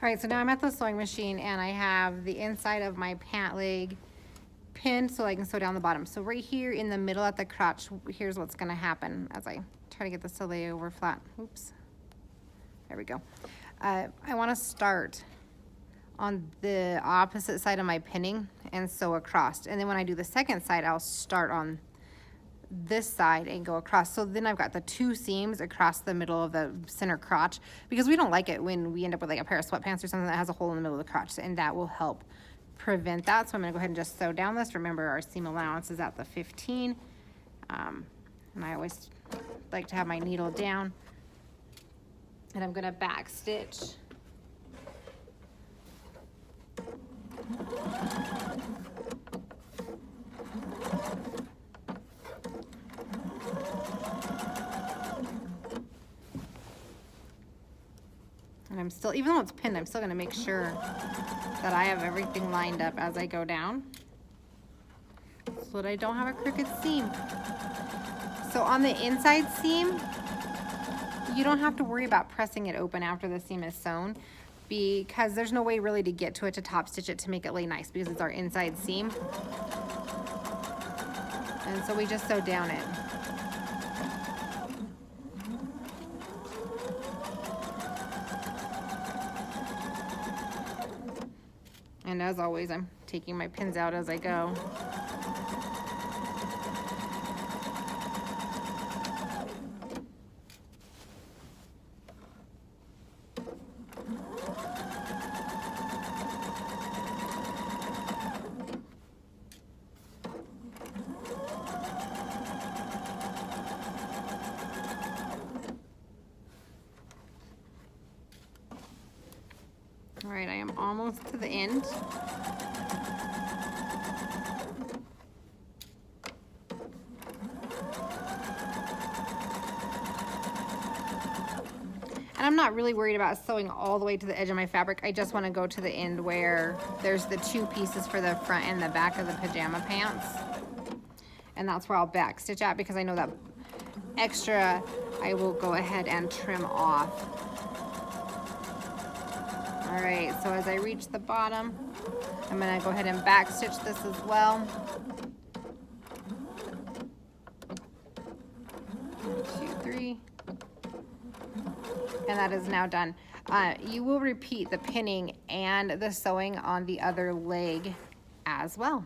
All right, so now I'm at the sewing machine and I have the inside of my pant leg pinned so I can sew down the bottom. So right here in the middle at the crotch, here's what's gonna happen as I try to get this to lay over flat. Oops, there we go. I wanna start on the opposite side of my pinning and sew across. And then when I do the second side, I'll start on this side and go across. So then I've got the two seams across the middle of the center crotch, because we don't like it when we end up with like a pair of sweatpants or something that has a hole in the middle of the crotch, and that will help prevent that. So I'm gonna go ahead and just sew down this. Remember, our seam allowance is at the 15. And I always like to have my needle down. And I'm gonna back stitch. And I'm still, even though it's pinned, I'm still gonna make sure that I have everything lined up as I go down so that I don't have a crooked seam. So on the inside seam, you don't have to worry about pressing it open after the seam is sewn, because there's no way really to get to it to top stitch it to make it lay nice, because it's our inside seam. And so we just sew down it. And as always, I'm taking my pins out as I go. All right, I am almost to the end. And I'm not really worried about sewing all the way to the edge of my fabric. I just want to go to the end where there's the two pieces for the front and the back of the pajama pants. And that's where I'll back stitch at, because I know that extra I will go ahead and trim off. All right, so as I reach the bottom, I'm gonna go ahead and back stitch this as well. 1, 2, 3. And that is now done. You will repeat the pinning and the sewing on the other leg as well.